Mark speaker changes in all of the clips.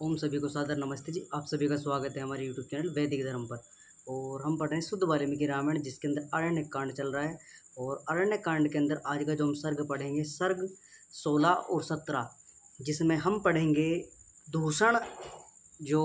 Speaker 1: ओम सभी को सादर नमस्ते जी। आप सभी का स्वागत है हमारे यूट्यूब चैनल वैदिक धर्म पर। और हम पढ़ रहे हैं शुद्ध वाल्मीकि रामायण, जिसके अंदर अरण्य कांड चल रहा है। और अरण्य कांड के अंदर आज का जो हम सर्ग पढ़ेंगे, सर्ग 16 और 17, जिसमें हम पढ़ेंगे दूषण। जो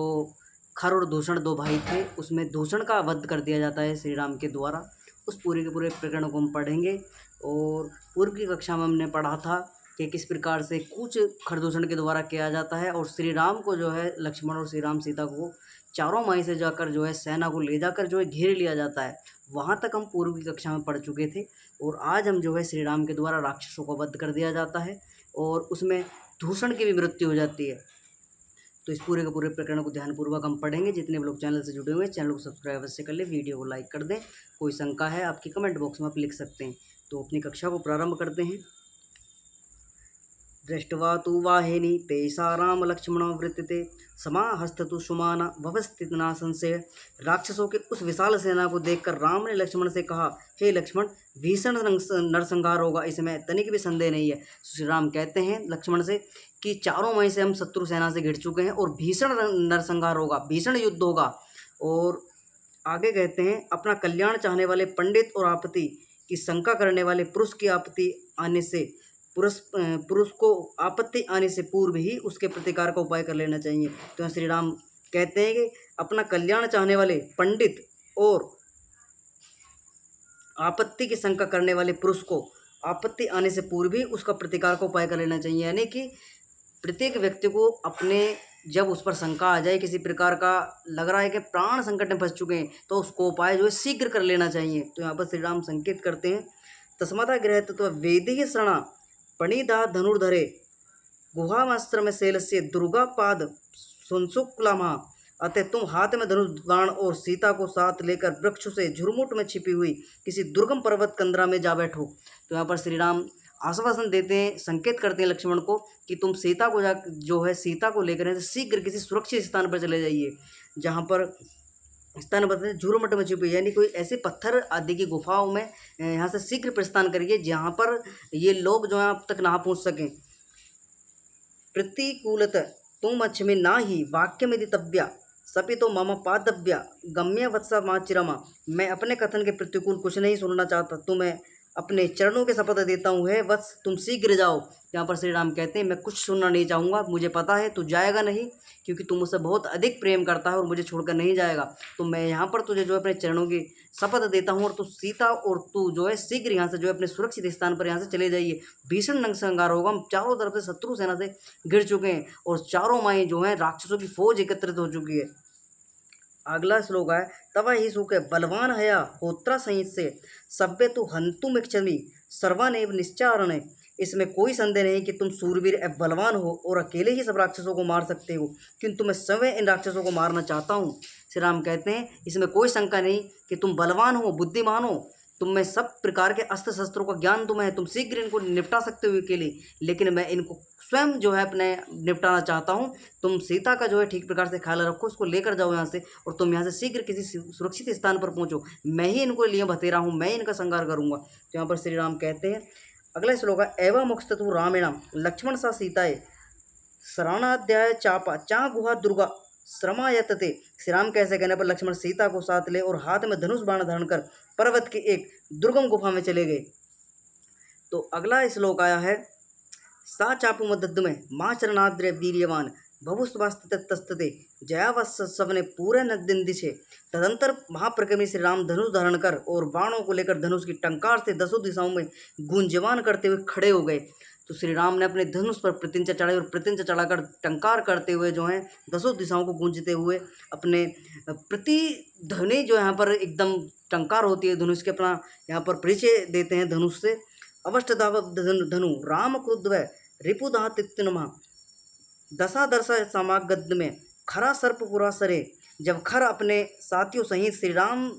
Speaker 1: खर और दूषण दो भाई थे, उसमें दूषण का वध कर दिया जाता है श्री राम के द्वारा। उस पूरे के पूरे प्रकरण को हम पढ़ेंगे। और पूर्व की कक्षा में हमने पढ़ा था कि किस प्रकार से कूच खरदूषण के द्वारा किया जाता है, और श्री राम को जो है लक्ष्मण और श्री राम सीता को चारों माई से जाकर जो है सेना को ले जाकर जो है घेर लिया जाता है। वहाँ तक हम पूर्व की कक्षा में पढ़ चुके थे। और आज हम जो है श्री राम के द्वारा राक्षसों को वध कर दिया जाता है, और उसमें दूषण की भी मृत्यु हो जाती है। तो इस पूरे के पूरे प्रकरण को ध्यानपूर्वक हम पढ़ेंगे। जितने भी लोग चैनल से जुड़े हुए हैं, चैनल को सब्सक्राइब अवश्य कर ले, वीडियो को लाइक कर दें। कोई शंका है आपकी कमेंट बॉक्स में आप लिख सकते हैं। तो अपनी कक्षा को प्रारंभ करते हैं। दृष्ट्वा तु वाहिनी तेषा रामलक्ष्मणो वृत्ते समाहस्तु सुमाना व्यवस्थित ना संशय। राक्षसों के उस विशाल सेना को देखकर राम ने लक्ष्मण से कहा, हे लक्ष्मण, भीषण नरसंहार होगा, इसमें तनिक भी संदेह नहीं है। श्री राम कहते हैं लक्ष्मण से कि चारों मई से हम शत्रु सेना से घिर चुके हैं और भीषण नरसंहार होगा, भीषण युद्ध होगा। और आगे कहते हैं, अपना कल्याण चाहने वाले पंडित और आपत्ति की शंका करने वाले पुरुष की आपत्ति आने से पुरुष को आपत्ति आने से पूर्व ही उसके प्रतिकार का उपाय कर लेना चाहिए। तो श्री राम कहते हैं कि अपना कल्याण चाहने वाले पंडित और आपत्ति की शंका करने वाले पुरुष को आपत्ति आने से पूर्व ही उसका प्रतिकार का उपाय कर लेना चाहिए। यानी कि प्रत्येक व्यक्ति को अपने, जब उस पर शंका आ जाए, किसी प्रकार का लग रहा है कि प्राण संकट में फंस चुके हैं, तो उसको उपाय जो है शीघ्र कर लेना चाहिए। तो यहाँ पर श्री राम संकेत करते हैं, तस्माता गृहत तो वेदी शरणा पणिधा धनुर्धरे गुहामास्त्र में शैल से दुर्गा पाद सुनसुक्लामा। अतः तुम हाथ में धनुष बाण और सीता को साथ लेकर वृक्ष से झुरमुट में छिपी हुई किसी दुर्गम पर्वत कंदरा में जा बैठो। तो यहाँ पर श्री राम आश्वासन देते हैं, संकेत करते हैं लक्ष्मण को कि तुम सीता को जो है सीता को लेकर शीघ्र किसी सुरक्षित स्थान पर चले जाइए, जहाँ पर स्थान बताते झुरमुट में छिपी, यानी कोई ऐसे पत्थर आदि की गुफाओं में यहाँ से शीघ्र प्रस्थान करिए, जहाँ पर ये लोग जो है अब तक ना पहुँच सकें। प्रतिकूलत तुम अक्षमे ना ही वाक्य में दितव्या सपि तो मम पादव्या गम्य वत्सा माचिरमा। मैं अपने कथन के प्रतिकूल कुछ नहीं सुनना चाहता, तुम्हें अपने चरणों के शपथ देता हूँ, है वत्स, तुम शीघ्र जाओ। यहाँ पर श्री राम कहते हैं, मैं कुछ सुनना नहीं चाहूँगा, मुझे पता है तू जाएगा नहीं, क्योंकि तुम मुझसे बहुत अधिक प्रेम करता है और मुझे छोड़कर नहीं जाएगा। तो मैं यहाँ पर तुझे जो है अपने चरणों की शपथ देता हूँ, और तू सीता और तू जो है शीघ्र यहाँ से जो है अपने सुरक्षित स्थान पर यहाँ से चले जाइए। भीषण नरसंहार होगा, हम चारों तरफ से शत्रु सेना से घिर चुके हैं और चारों माएँ जो हैं राक्षसों की फौज एकत्रित हो चुकी है। अगला श्लोक है, तव ही सुख बलवान हया होत्रा संहित से सभ्य तो हंतुम इच्छमि सर्वानेव निश्चारण। इसमें कोई संदेह नहीं कि तुम सूरवीर एवं बलवान हो और अकेले ही सब राक्षसों को मार सकते हो, किंतु मैं स्वयं इन राक्षसों को मारना चाहता हूँ। श्री राम कहते हैं, इसमें कोई शंका नहीं कि तुम बलवान हो, बुद्धिमान हो, तुम में सब प्रकार के अस्त्र शस्त्रों का ज्ञान तुम्हें है, तुम शीघ्र इनको निपटा सकते हो अकेले, लेकिन मैं इनको स्वयं जो है अपने निपटाना चाहता हूँ। तुम सीता का जो है ठीक प्रकार से ख्याल रखो, उसको लेकर जाओ यहाँ से, और तुम यहाँ से शीघ्र किसी सुरक्षित स्थान पर पहुँचो। मैं ही इनको लिए बतेरा हूँ, मैं इनका संहार करूँगा। तो यहाँ पर श्री राम कहते हैं, अगला श्लोक है, एवं मुक्तु रामेण लक्ष्मण सा सीताए शरणाध्याय चापा चा गुहा दुर्गा श्रमायतते। श्री राम कैसे कहने पर लक्ष्मण सीता को साथ ले और हाथ में धनुष बाण धारण कर पर्वत के एक दुर्गम गुफा में चले गए। तो अगला श्लोक आया है, सा चापु मदद में माँ चरणाद्र वीर्यवान भवुस्तवास्तते जयावस सवने पूरे नदिन दिशे। तदंतर महाप्रक्रमी श्री राम धनुष धारण कर और बाणों को लेकर धनुष की टंकार से दसों दिशाओं में गुंजवान करते हुए खड़े हो गए। तो श्री राम ने अपने धनुष पर प्रत्यंचा चढ़ाई और प्रत्यंचा चढ़ाकर टंकार करते हुए जो है दसों दिशाओं को गूंजते हुए अपने प्रतिध्वनि जो यहाँ पर एकदम टंकार होती है धनुष के, अपना यहाँ पर परिचय देते हैं धनुष से। अवष्ट धनु राम क्रुद्ध रिपुदातित्नमा दशा दर्शा समागद में खरा सर्पपुरा सरे। जब खर अपने साथियों सहित श्री राम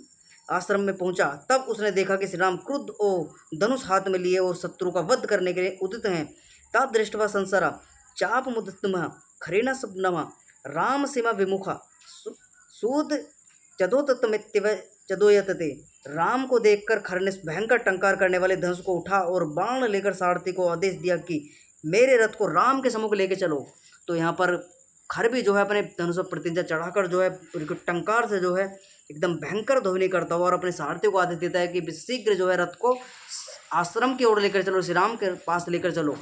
Speaker 1: आश्रम में पहुंचा, तब उसने देखा कि श्री राम क्रुद्ध और धनुष हाथ में लिए और शत्रु का वध करने के लिए उदित हैं। तब दृष्टवा संसरा चाप मुदत्तम खरेण सपनमा राम सीमा विमुखा सूद चदोतत्मित्य चदोयतते। राम को देखकर खर ने भयंकर टंकार करने वाले धनुष को उठा और बाण लेकर सारथी को आदेश दिया कि मेरे रथ को राम के सम्मुख लेके चलो। तो यहाँ पर खर भी जो है अपने धनुष पर प्रतिज्ञा चढ़ाकर जो है बिल्कुल टंकार से जो है एकदम भयंकर ध्वनि करता हुआ और अपने सारथियों को आदेश देता है कि शीघ्र जो है रथ को आश्रम की ओर लेकर चलो, श्री राम के पास लेकर चलो।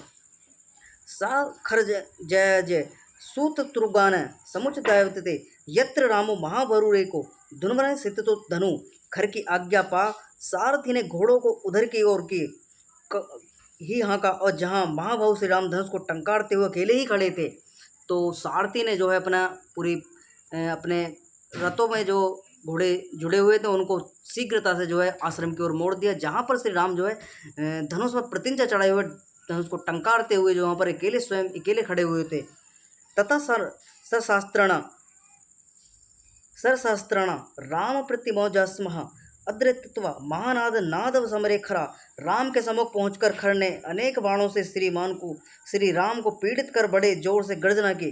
Speaker 1: सा खर जय जय सूत तुर्गान समुचित यत्र रामो महावरुरेको धनुवन सित तो धनु। खर की आज्ञा पा सारथी ने घोड़ों को उधर की ओर की ही हाँका, और जहाँ महाभाव श्री राम धनुष को टंकारते हुए अकेले ही खड़े थे, तो सारथी ने जो है अपना पूरी अपने रथों में जो घोड़े जुड़े हुए थे उनको शीघ्रता से जो है आश्रम की ओर मोड़ दिया, जहाँ पर श्री राम जो है धनुष पर प्रतिज्ञा चढ़ाए हुए धनुष को टंकारते हुए जो वहाँ पर अकेले स्वयं अकेले खड़े हुए थे। तथा सरशास्त्रण राम प्रतिमोजस्म अद्रित्वा महानाद नादव समरे खरा। राम के सम्मुख पहुंचकर खर ने अनेक बाणों से श्री राम को पीड़ित कर बड़े जोर से गर्जना की।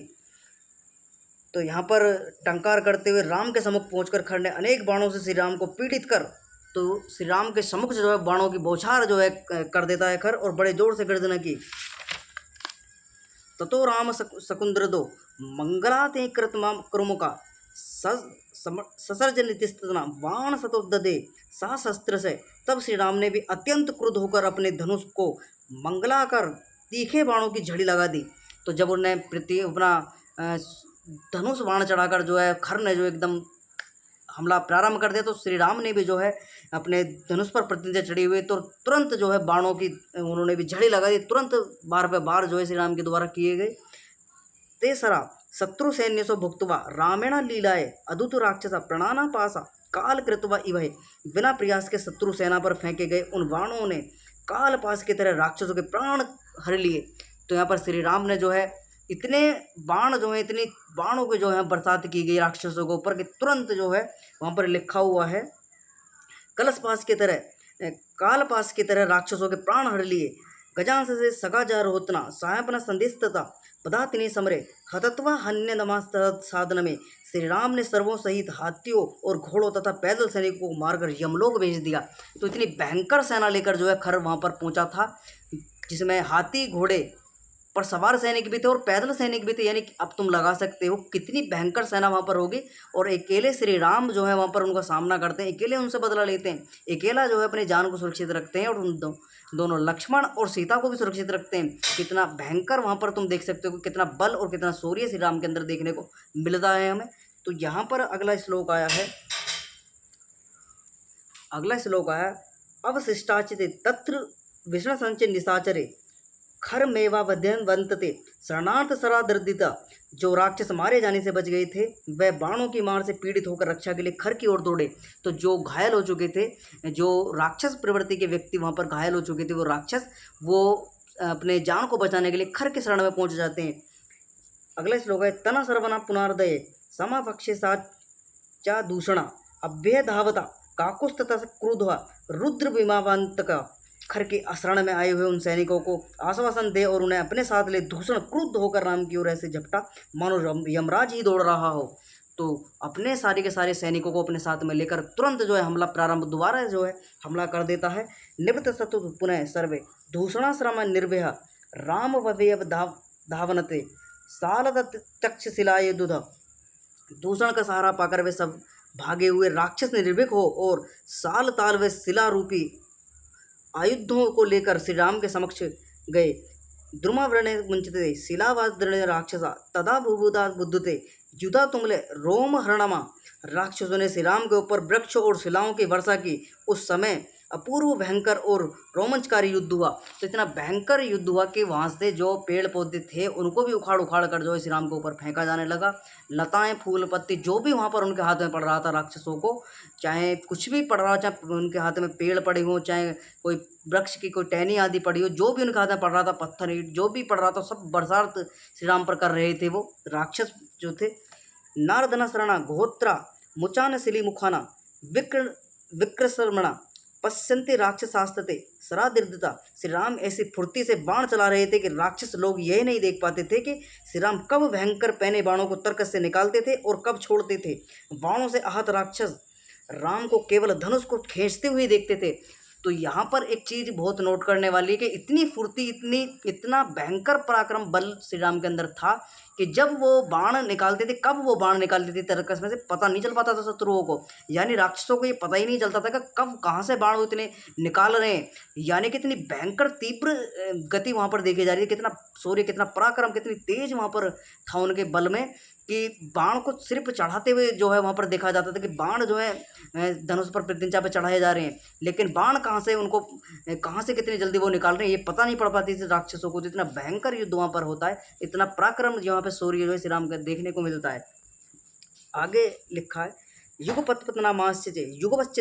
Speaker 1: तो यहाँ पर टंकार करते हुए राम के सम्मुख पहुंचकर खर ने अनेक बाणों से श्री राम को पीड़ित कर, तो श्री राम के सम्मुख जो है बाणों की बौछार जो है कर देता है खर, और बड़े जोर से गर्जना की। ततो राम शकुंद्र दो मंगलाते कृतमा क्रमुका ससर्ज नीतिस्तना बाण सतोदे सा शस्त्र से। तब श्री राम ने भी अत्यंत क्रुद्ध होकर अपने धनुष को मंगलाकर तीखे बाणों की झड़ी लगा दी। तो जब उन्हें अपना धनुष बाण चढ़ाकर जो है खर ने जो एकदम हमला प्रारंभ कर दिया, तो श्री राम ने भी जो है अपने धनुष पर प्रतिज्ञा चढ़ी हुई, तो तुरंत जो है बाणों की उन्होंने भी झड़ी लगा दी, तुरंत बार पे बार जो है श्री राम के द्वारा किए गए। तेसरा शत्रु सैन्य सो भुक्तवा रामेण लीलाए अदूत राक्षसा प्रणाना पासा काल कृतवा इवहे। बिना प्रयास के शत्रु सेना पर फेंके गए उन बाणों ने काल पास की तरह राक्षसों के प्राण हर लिए। तो यहाँ पर श्री राम ने जो है इतने बाण जो है इतनी बाणों की जो है बरसात की गई राक्षसों के ऊपर कि तुरंत जो है वहाँ पर लिखा हुआ है कलश पास की तरह काल पास की तरह राक्षसों के प्राण हर लिए। गजांश से सगा जा रोतना सायपना संदेश तथा पदातिनी समरे हतत्वा हन्य नमास्त साधन में श्री राम ने सर्वों सहित हाथियों और घोड़ों तथा पैदल सैनिकों को मारकर यमलोक भेज दिया। तो इतनी भयंकर सेना लेकर जो है खर वहाँ पर पहुँचा था, जिसमें हाथी घोड़े पर सवार सैनिक भी थे और पैदल सैनिक भी थे। यानी कि अब तुम लगा सकते हो कितनी भयंकर सेना वहाँ पर होगी, और अकेले श्री राम जो है वहाँ पर उनका सामना करते हैं, अकेले उनसे बदला लेते हैं, अकेला जो है अपनी जान को सुरक्षित रखते हैं, और उन दोनों लक्ष्मण और सीता को भी सुरक्षित रखते हैं। कितना भयंकर वहाँ पर तुम देख सकते हो, कितना बल और कितना शौर्य श्री राम के अंदर देखने को मिलता है हमें। तो यहाँ पर अगला श्लोक आया है, अवशिष्टाचित तत्र विष्णु संचय निशाचरे खर मेवा वध्यन वंतते। शरणार्थ सरादर्दिता जो राक्षस मारे जाने से बच गए थे वह बाणों की मार से पीड़ित होकर रक्षा के लिए खर की ओर दौड़े। तो जो घायल हो चुके थे, जो राक्षस प्रवृत्ति के व्यक्ति वहाँ पर घायल हो चुके थे, वो राक्षस वो अपने जान को बचाने के लिए खर के शरण में पहुँच जाते हैं। अगला श्लोक है तना सर्वना पुनर्दय समापक्षे चा दूषणा अभ्य धावता काकुस्तता क्रुद्ध रुद्र विमावंतका। खर के शरण में आए हुए उन सैनिकों को आश्वासन दे और उन्हें अपने साथ ले दूषण क्रुद्ध होकर राम की ओर ऐसे झपटा मानो यमराज ही दौड़ रहा हो। तो अपने सारे के सारे सैनिकों को अपने साथ में लेकर तुरंत जो है हमला प्रारंभ दोबारा जो है हमला कर देता है। निवृत्त सतु पुनः सर्वे दूषणाश्रम निर्भय राम ववेव धावनते सालद तक्षशिलाय दुध। दूषण का सहारा पाकर वे सब भागे हुए राक्षस निर्भीक हो और साल ताल व शिला रूपी आयुधों को लेकर श्री राम के समक्ष गए। द्रुमावृणे मुंचते शिलावाद्रणे राक्षसा तदा भूभुदा बुद्धते युधा तुमले रोम हरणमा। राक्षसों ने श्री राम के ऊपर वृक्ष और शिलाओं की वर्षा की। उस समय अपूर्व भयंकर और रोमांचकारी युद्ध हुआ। तो इतना भयंकर युद्ध हुआ कि वहाँ से जो पेड़ पौधे थे उनको भी उखाड़ उखाड़ कर जो है श्री राम के ऊपर फेंका जाने लगा। लताएं फूल पत्ती जो भी वहाँ पर उनके हाथ में पड़ रहा था राक्षसों को, चाहे कुछ भी पड़ रहा, चाहे उनके हाथ में पेड़ पड़े हों, चाहे कोई वृक्ष की कोई टहनी आदि पड़ी हो, जो भी उनके हाथ में पड़ रहा था, पत्थर ईंट जो भी पड़ रहा था, सब बरसात श्री राम पर कर रहे थे वो राक्षस जो थे। नारदना शरणा घोत्रा मुचान शिली मुखाना विक्रसर्मणा पश्यंते राक्षसास्तते सरादीर्घता। श्री राम ऐसी फुर्ती से बाण चला रहे थे कि राक्षस लोग यह नहीं देख पाते थे कि श्री राम कब भयंकर पैने बाणों को तर्कस से निकालते थे और कब छोड़ते थे। बाणों से आहत राक्षस राम को केवल धनुष को खींचते हुए देखते थे। तो यहाँ पर एक चीज़ बहुत नोट करने वाली है कि इतनी फुर्ती, इतना भयंकर पराक्रम बल श्री राम के अंदर था कि जब वो बाण निकालते थे, कब वो बाण निकालते थे तरकस में से पता नहीं चल पाता था शत्रुओं को। यानी राक्षसों को ये पता ही नहीं चलता था कि कब कहाँ से बाण वो इतने निकाल रहे हैं। यानी कितनी भयंकर तीव्र गति वहाँ पर देखी जा रही है, कितना शौर्य, कितना पराक्रम, कितनी तेज वहाँ पर था उनके बल में कि बाण को सिर्फ चढ़ाते हुए जो है वहाँ पर देखा जाता था कि बाण जो है धनुष पर प्रत्यंचा पे चढ़ाए जा रहे हैं, लेकिन बाण कहाँ से उनको कहाँ से कितनी जल्दी वो निकाल रहे हैं ये पता नहीं पड़ पाती थी राक्षसों को। तो इतना भयंकर युद्ध वहाँ पर होता है, इतना पराक्रम यहाँ पे शौर्य जो है श्री राम का देखने को मिलता है। आगे लिखा है युगपत्पतनामाश्च युगपश्च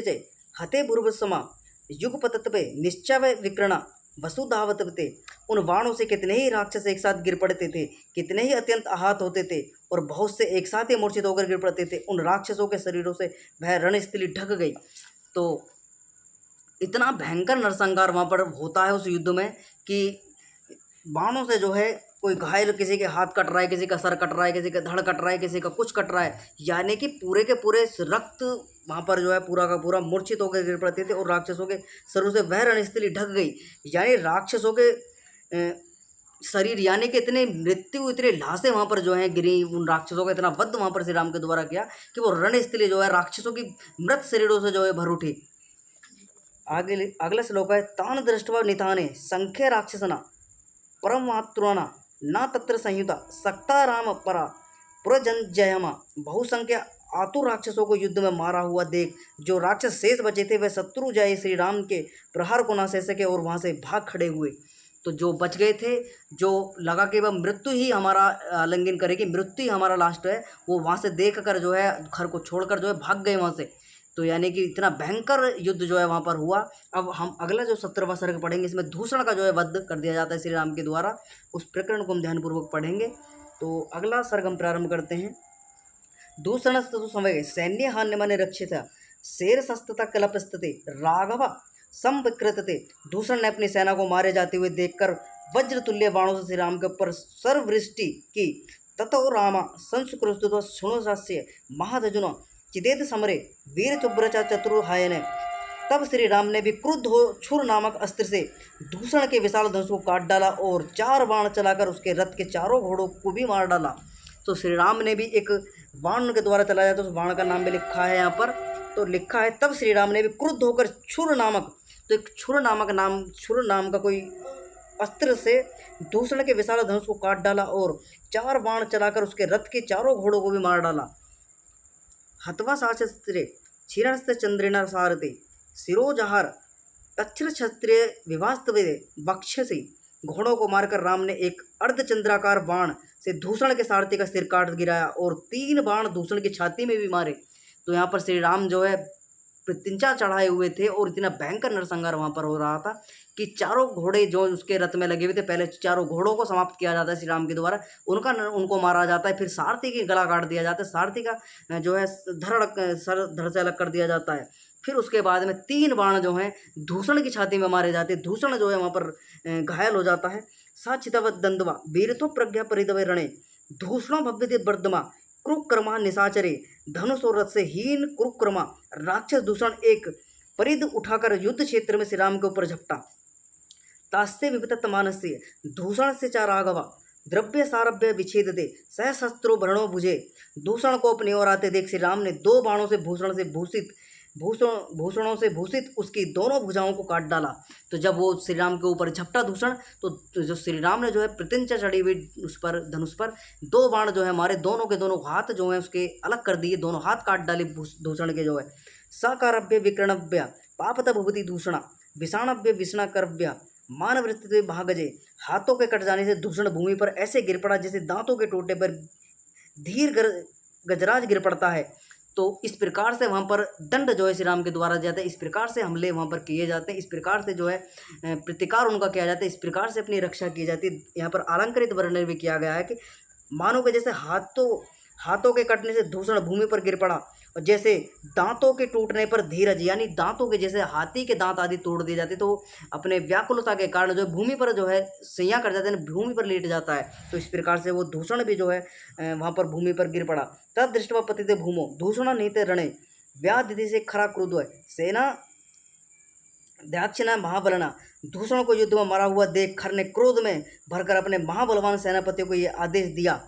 Speaker 1: हते पूर्वसमा युगपतत्वे निश्चय विकर्ण वसुधावतते। उन बाणों से कितने ही राक्षस एक साथ गिर पड़ते थे, कितने ही अत्यंत आहत होते थे और बहुत से एक साथ ही मूर्छित होकर गिर पड़ते थे। उन राक्षसों के शरीरों से वह रणस्थली ढक गई। तो इतना भयंकर नरसंहार वहाँ पर होता है उस युद्ध में कि बाणों से जो है कोई घायल, किसी के हाथ कट रहा है, किसी का सर कट रहा है, किसी का धड़ कट रहा है, किसी का कुछ कट रहा है, यानी कि पूरे के पूरे रक्त वहाँ पर जो है पूरा का पूरा मूर्छित होकर गिर पड़ते थे और राक्षसों के शरीर से वह रणस्थली ढक गई। यानी राक्षसों के शरीर, यानी कि इतने मृत्यु, इतने लाशें वहाँ पर जो हैं गिरी, उन राक्षसों का इतना वध वहाँ पर श्री राम के द्वारा किया कि वो रणस्थली जो है राक्षसों की मृत शरीरों से जो है भर उठी। आगे अगला श्लोक है तान दृष्टवा निताने संख्य राक्षसना परमात्रुणा न तत्र संयुता सक्ता राम परा पुरजनजयमा। बहुसंख्या आतुर राक्षसों को युद्ध में मारा हुआ देख जो राक्षस शेष बचे थे वह शत्रु जय श्री राम के प्रहार को ना सह सके और वहाँ से भाग खड़े हुए। तो जो बच गए थे, जो लगा कि वह मृत्यु ही हमारा आलिंगन करेगी, मृत्यु ही हमारा लास्ट है, वो वहाँ से देख कर जो है घर को छोड़कर जो है भाग गए वहाँ से। तो यानी कि इतना भयंकर युद्ध जो है वहाँ पर हुआ। अब हम अगला जो 17वां सर्ग पढ़ेंगे, इसमें दूषण का जो है वध कर दिया जाता है श्री राम के द्वारा, उस प्रकरण को हम ध्यानपूर्वक पढ़ेंगे। तो अगला सर्ग हम प्रारंभ करते हैं। दूषणस्तु समय सैन्य हान्य मन रक्षित शेर सस्तता कलपस्तते राघव संविकृतते। दूषण ने अपनी सेना को मारे जाते हुए देखकर वज्र तुल्य बाणों से श्री राम के ऊपर सर्ववृष्टि की। ततो रामा संस्कृत शुणुशास्य महाधजुन चिदेत समरे वीर तुब्रचा चतुर्हायन। तब श्री राम ने भी क्रुद्ध हो छुर नामक अस्त्र से दूषण के विशाल धनुष को काट डाला और 4 बाण चलाकर उसके रथ के चारों घोड़ों को भी मार डाला। तो श्री राम ने भी एक बाण के द्वारा चलाया, तो उस बाण का नाम भी लिखा है यहाँ पर। तो लिखा है तब श्री राम ने भी क्रुद्ध होकर छुर नामक, तो एक छुर नाम का कोई अस्त्र से दूषण के विशाल धनुष को काट डाला और 4 बाण चलाकर उसके रथ के चारों घोड़ों को भी मार डाला। हत्वा साशस्त्रे क्षीरस्त्र चंद्रेण सारथे शिरोजहार तक्षर क्षत्रिय विवास्तवे वक्षसी। घोड़ों को मारकर राम ने एक अर्धचंद्राकार बाण से दूषण के सारथी का सिर काट गिराया और 3 बाण दूषण की छाती में भी मारे। तो यहाँ पर श्री राम जो है प्रत्यंचा चढ़ाए हुए थे और इतना भयंकर नरसंहार वहाँ पर हो रहा था कि चारों घोड़े जो उसके रथ में लगे हुए थे, पहले चारों घोड़ों को समाप्त किया जाता है श्री राम के द्वारा, उनको मारा जाता है, फिर सारथी की गला काट दिया जाता है, सारथी का जो है सर धड़ से अलग कर दिया जाता है। फिर उसके बाद में 3 बाण जो हैं दूषण की छाती में मारे जाते हैं, दूषण जो है वहाँ पर घायल हो जाता है। सा चितवत दंदवा वीरतो प्रज्ञा परिदवे रणे दूषणों भव्य वर्धमा कुरुक्रमा निशाचरे। धनुष और रथ से हीन कुरुक्रमा राक्षस दूषण एक परिध उठाकर युद्ध क्षेत्र में श्री राम के ऊपर झपटा। तास्ते विपतत मानस्य दूषण से चा राघवा द्रव्य सारभ्य विच्छेद दे सहस्त्रो भरणो भुजे। दूषण को अपनी ओर आते देख श्री राम ने 2 बाणों से भूषणों से भूषित उसकी दोनों भुजाओं को काट डाला। तो जब वो श्री राम के ऊपर झपटा दूषण, तो जो श्री राम ने जो है प्रत्यंचा चढ़ी हुई उस पर धनुष पर 2 बाण जो है मारे, दोनों के दोनों हाथ जो है उसके अलग कर दिए, दोनों हाथ काट डाले दूषण के जो है। सकारभ्य विकर्णभ्य पापत भुवति दूषणा विषाणभ्य विषणाकरभ्य मानवृत्ति भागजे। हाथों के कट जाने से दूषण भूमि पर ऐसे गिर पड़ा जैसे दांतों के टूटने पर धीर गजराज गिर पड़ता है। तो इस प्रकार से वहाँ पर दंड जो है श्री राम के द्वारा जाता है, इस प्रकार से हमले वहाँ पर किए जाते हैं, इस प्रकार से जो है प्रतिकार उनका किया जाता है, इस प्रकार से अपनी रक्षा की जाती है। यहाँ पर अलंकृत वर्णन भी किया गया है कि मानो के जैसे हाथों के कटने से दूषण भूमि पर गिर पड़ा और जैसे दांतों के टूटने पर धीरज, यानी दांतों के जैसे हाथी के दांत आदि तोड़ दिए जाते तो अपने व्याकुलता के कारण जो है भूमि पर जो है सैया कर जाते हैं, भूमि पर लेट जाता है। तो इस प्रकार से वो दूषण भी जो है वहाँ पर भूमि पर गिर पड़ा। तद दृष्टवा पतिते भूमो दूषण नीते रणे व्याधि से खरा क्रुद्ध है सेना दक्षिणा महाबलना। दूषण को युद्ध में मरा हुआ देख खर ने क्रोध में भरकर अपने महाबलवान सेनापतियों को ये आदेश दिया,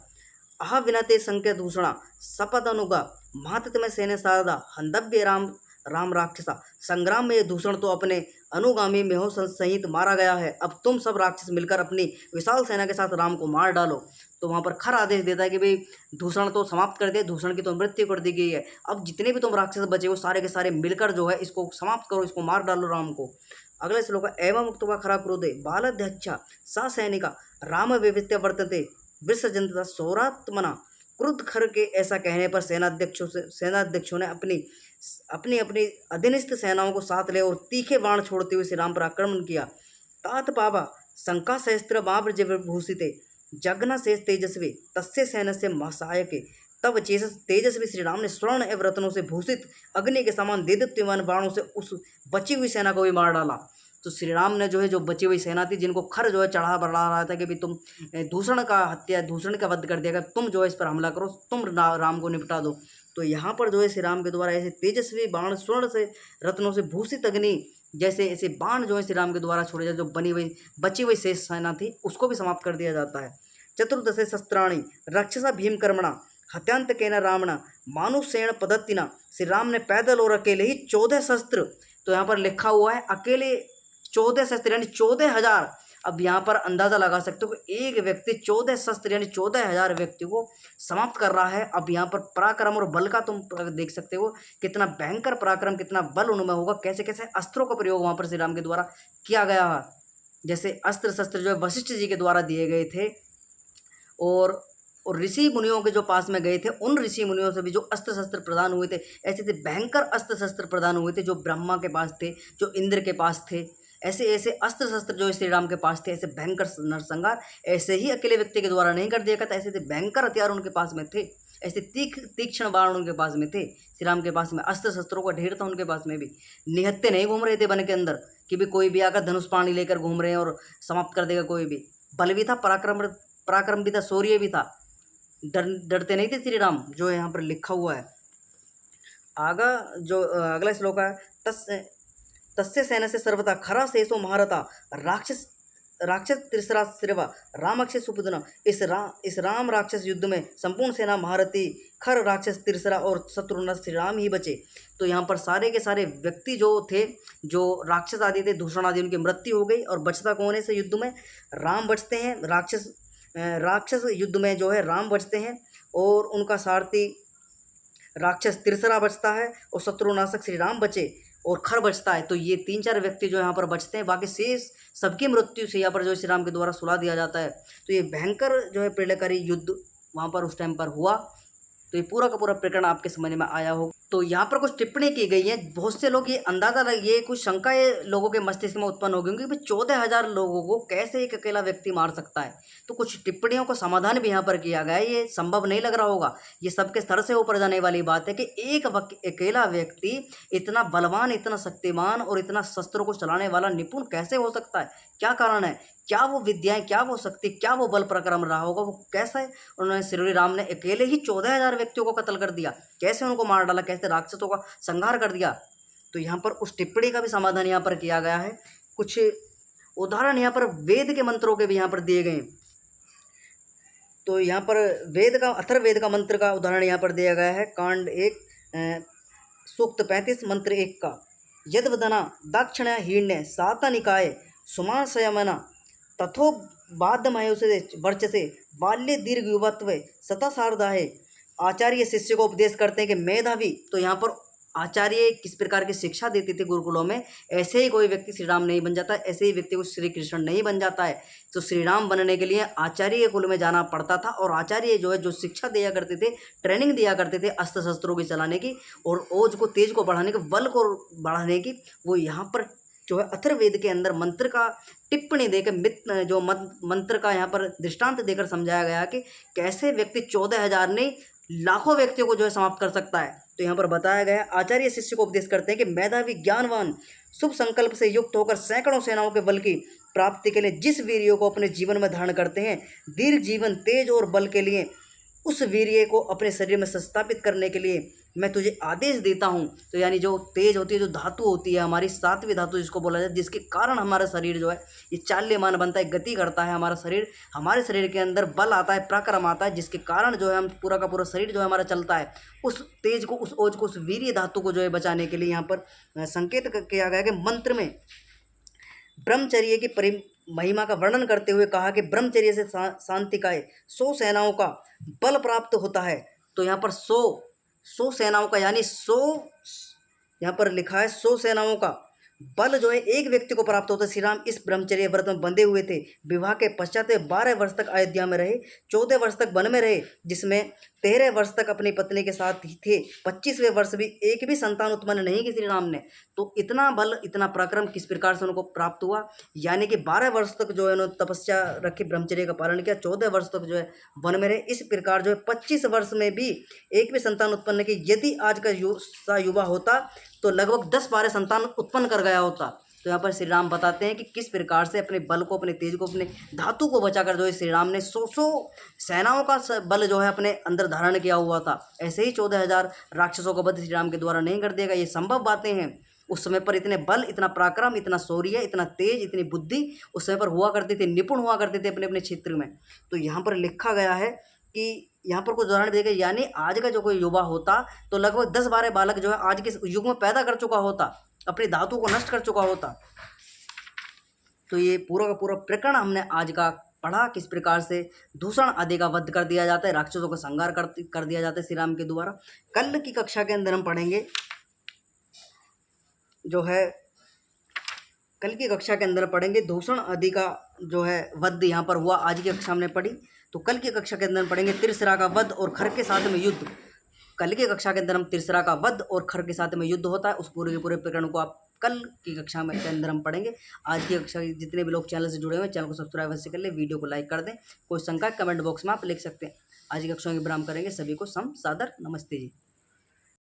Speaker 1: अह विनते संख्य दूषणा सपदनुगा महातत में सेने सारदा हंदव्य राम राम राक्षसा। संग्राम में ये दूषण तो अपने अनुगामी मेहो सहित मारा गया है। अब तुम सब राक्षस मिलकर अपनी विशाल सेना के साथ राम को मार डालो। तो वहां पर खर आदेश देता है कि भाई दूषण तो समाप्त कर दे, दूषण की तो मृत्यु कर दी गई है। अब जितने भी तुम राक्षस बचे हो सारे के सारे मिलकर जो है इसको समाप्त करो, इसको मार डालो राम को। अगले श्लोक है, एवं मुक्त्वा खरा क्रोधे बालध्यक्षा सा सैनिका राम विवित्य वर्तते विसर्जनता सौरात्मना। क्रुद्ध खर के ऐसा कहने पर सेनाध्यक्षों ने अपनी अपनी अपनी अधीनस्थ सेनाओं को साथ ले और तीखे बाण छोड़ते हुए श्री राम पर आक्रमण किया। तात पावा शंका सहस्त्र बाब्रज विभूषिते जगना शेष तेजस्वी तस्य सैन्य से महासायके। तब तेजस्वी श्री राम ने स्वर्ण एवं रत्नों से भूषित अग्नि के समान देदीप्यमान बाणों से उस बची हुई सेना को भी मार डाला। तो श्री राम ने जो है जो बची हुई सेना थी, जिनको खर जो है चढ़ा बढ़ा रहा था कि भी तुम दूषण का वध कर दिया, तुम जो है इस पर हमला करो, तुम राम को निपटा दो। तो यहाँ पर जो है श्री राम के द्वारा ऐसे तेजस्वी बाण स्वर्ण से रत्नों से भूषित अग्नि जैसे ऐसे बाण जो है श्री राम के द्वारा छोड़े जाए, जो बची हुई शेष सेना थी उसको भी समाप्त कर दिया जाता है। चतुर्दशे शस्त्राणी रक्षसा भीम कर्मणा हत्यांत केन रावणा मानुषेण पद्धतिना। श्री राम ने पैदल और अकेले ही 14 शस्त्र, तो यहाँ पर लिखा हुआ है अकेले 14 शस्त्र यानी 14,000। अब यहाँ पर अंदाजा लगा सकते हो कि एक व्यक्ति 14 शस्त्र यानी 14,000 व्यक्ति को समाप्त कर रहा है। अब यहाँ पर पराक्रम और बल का तुम देख सकते हो कितना भयंकर पराक्रम, कितना बल उनमें होगा, कैसे कैसे अस्त्रों का प्रयोग वहाँ पर श्री राम के द्वारा किया गया है। जैसे अस्त्र शस्त्र जो है वशिष्ठ जी के द्वारा दिए गए थे और ऋषि मुनियों के जो पास में गए थे उन ऋषि मुनियों से भी जो अस्त्र शस्त्र प्रदान हुए थे, ऐसे थे भयंकर अस्त्र शस्त्र प्रदान हुए थे जो ब्रह्मा के पास थे, जो इंद्र के पास थे। ऐसे ऐसे अस्त्र शस्त्र जो श्री राम के पास थे, ऐसे भयंकर नरसंहार ऐसे ही अकेले व्यक्ति के द्वारा नहीं कर दिया गया था, ऐसे थे भयंकर हथियार उनके पास में थे, ऐसे तीक्ष्ण बाण उनके पास में थे। श्री राम के पास में अस्त्र शस्त्रों का ढेर था उनके पास में भी। निहत्ते नहीं घूम रहे थे वन के अंदर कि भी कोई भी आकर धनुष पाणी लेकर घूम रहे हैं और समाप्त कर देगा कोई भी। बल भी था, पराक्रम भी था, शौर्य भी था, डरते नहीं थे श्री राम, जो यहाँ पर लिखा हुआ है। आगा जो अगला श्लोक है, तस्य सेना से सर्वथा खरा शेषो महारथा राक्षस त्रिसरा श्रेवा रामक्षस सुपुतना। इस राम राक्षस युद्ध में संपूर्ण सेना महारथी खर राक्षस त्रिसरा और शत्रुघ्न श्री राम ही बचे। तो यहाँ पर सारे के सारे व्यक्ति जो थे, जो राक्षस आदि थे, दूषण आदि, उनकी मृत्यु हो गई। और बचता कौन है इस युद्ध में? राम बचते हैं। राक्षस युद्ध में जो है राम बचते हैं और उनका सारथी राक्षस त्रिसरा बचता है और शत्रुनाशक श्री राम बचे और खर बचता है। तो ये 3-4 व्यक्ति जो यहाँ पर बचते हैं, बाकी शेष सबकी मृत्यु से यहाँ पर जो श्री राम के द्वारा सुला दिया जाता है। तो ये भयंकर जो है प्रलयकारी युद्ध वहाँ पर उस टाइम पर हुआ। तो ये पूरा का पूरा प्रकरण आपके समझ में आया होगा। तो यहाँ पर कुछ टिप्पणी की गई है। बहुत से लोग ये अंदाजा ये कुछ शंकाएं लोगों के मस्तिष्क में उत्पन्न हो गई होंगी कि 14,000 लोगों को कैसे एक अकेला व्यक्ति मार सकता है। तो कुछ टिप्पणियों का समाधान भी यहाँ पर किया गया है। ये संभव नहीं लग रहा होगा, ये सबके स्तर से ऊपर जाने वाली बात है कि एक अकेला व्यक्ति इतना बलवान, इतना शक्तिमान और इतना शस्त्रों को चलाने वाला निपुण कैसे हो सकता है? क्या कारण है? क्या वो विद्याएं, क्या वो शक्ति, क्या वो बल पराक्रम रहा होगा? वो कैसे उन्होंने श्री राम ने अकेले ही 14,000 व्यक्तियों को कत्ल कर दिया, कैसे उनको मार डाला, कैसे राक्षसों का संहार कर दिया? तो यहाँ पर उस टिप्पणी का भी समाधान यहाँ पर किया गया है। कुछ उदाहरण यहाँ पर वेद के मंत्रों के भी यहाँ पर दिए गए। तो यहाँ पर अथर्ववेद का मंत्र का उदाहरण यहाँ पर दिया गया है। कांड 1 सूक्त 35 मंत्र 1 का यद्वदना दाक्षिण्य हीण्य साता निकाय सुमान संयमना तथो बाध्यमय वर्चसे बाल्य दीर्घ युवत्व सता शारदा है। आचार्य शिष्य को उपदेश करते हैं कि मेधावी। तो यहाँ पर आचार्य किस प्रकार की शिक्षा देते थे गुरुकुलों में, ऐसे ही कोई व्यक्ति श्री राम नहीं बन जाता, ऐसे ही व्यक्ति को श्री कृष्ण नहीं बन जाता है। तो श्री राम बनने के लिए आचार्य कुल में जाना पड़ता था और आचार्य जो है जो शिक्षा दिया करते थे, ट्रेनिंग दिया करते थे अस्त्र शस्त्रों की चलाने की और ओज को तेज को बढ़ाने की, बल को बढ़ाने की, वो यहाँ पर जो है अथर्ववेद के अंदर मंत्र का टिप्पणी देकर जो मंत्र का यहाँ पर दृष्टांत देकर समझाया गया कि कैसे व्यक्ति 14,000 नहीं लाखों व्यक्तियों को जो है समाप्त कर सकता है। तो यहाँ पर बताया गया आचार्य शिष्य को उपदेश करते हैं कि मेधावी, ज्ञानवान, शुभ संकल्प से युक्त होकर सैकड़ों सेनाओं के बल की प्राप्ति के लिए जिस वीर्यों को अपने जीवन में धारण करते हैं, दीर्घ जीवन, तेज और बल के लिए उस वीर्य को अपने शरीर में संस्थापित करने के लिए मैं तुझे आदेश देता हूँ। तो यानी जो तेज होती है, जो धातु होती है हमारी, सातवीं धातु जिसको बोला जाए, जिसके कारण हमारा शरीर जो है ये चाल्यमान बनता है, गति करता है हमारा शरीर, हमारे शरीर के अंदर बल आता है, पराक्रम आता है, जिसके कारण जो है हम पूरा का पूरा शरीर जो है हमारा चलता है। उस तेज को, उस ओज को, उस वीर्य धातु को जो है बचाने के लिए यहाँ पर संकेत किया गया कि मंत्र में ब्रह्मचर्य की महिमा का वर्णन करते हुए कहा कि ब्रह्मचर्य से शांति का 100 सेनाओं का बल प्राप्त होता है। तो यहाँ पर 100 सेनाओं का, यानी 100, यहाँ पर लिखा है 100 सेनाओं का बल जो है एक व्यक्ति को प्राप्त होता है। श्री राम इस ब्रह्मचर्य व्रत में बंधे हुए थे। विवाह के पश्चात 12 वर्ष तक अयोध्या में रहे, 14 वर्ष तक वन में रहे, जिसमें 13 वर्ष तक अपनी पत्नी के साथ ही थे। 25वें वर्ष भी एक भी संतान उत्पन्न नहीं की श्री राम ने। तो इतना बल, इतना पराक्रम किस प्रकार से उनको प्राप्त हुआ, यानी कि 12 वर्ष तक जो है उन्होंने तपस्या रखी, ब्रह्मचर्य का पालन किया, 14 वर्ष तक जो है वन में रहे। इस प्रकार जो है 25 वर्ष में भी एक भी संतान उत्पन्न की। यदि आज का युवा होता तो लगभग 10-12 संतान उत्पन्न कर गया होता। तो यहाँ पर श्री राम बताते हैं कि किस प्रकार से अपने बल को, अपने तेज को, अपने धातु को बचाकर जो है श्री राम ने 100 सेनाओं का बल जो है अपने अंदर धारण किया हुआ था। ऐसे ही 14,000 राक्षसों का वध श्री राम के द्वारा नहीं कर दिया गया। ये संभव बातें हैं। उस समय पर इतने बल, इतना पराक्रम, इतना शौर्य, इतना तेज, इतनी बुद्धि उस समय पर हुआ करती थी, निपुण हुआ करते थे अपने अपने क्षेत्र में। तो यहाँ पर लिखा गया है कि यहाँ पर कुछ उदाहरण दिए गए, यानी आज का जो कोई युवा होता तो लगभग 10-12 बालक जो है आज के युग में पैदा कर चुका होता, अपनी धातु को नष्ट कर चुका होता। तो ये पूरा का पूरा प्रकरण हमने आज का पढ़ा, किस प्रकार से दूषण आदि का वध कर दिया जाता है, राक्षसों का संहार कर दिया जाता है श्री राम के द्वारा। कल की कक्षा के अंदर हम पढ़ेंगे जो है, कल की कक्षा के अंदर पढ़ेंगे दूषण आदि का जो है वध यहाँ पर हुआ। आज की कक्षा हमने पढ़ी, तो कल की कक्षा के अंदर पढ़ेंगे त्रिशिरा का वध और खर के साथ में युद्ध। कल की कक्षा के अंदर हम त्रिशिरा का वध और खर के साथ में युद्ध होता है, उस पूरे के पूरे प्रकरण को आप कल की कक्षा में के अंदर हम पढ़ेंगे। आज की कक्षा के जितने भी लोग चैनल से जुड़े हुए हैं, चैनल को सब्सक्राइब अवश्य कर ले, वीडियो को लाइक कर दें। कोई शंका कमेंट बॉक्स में आप लिख सकते हैं। आज की कक्षा में विराम करेंगे। सभी को सम सादर नमस्ते जी।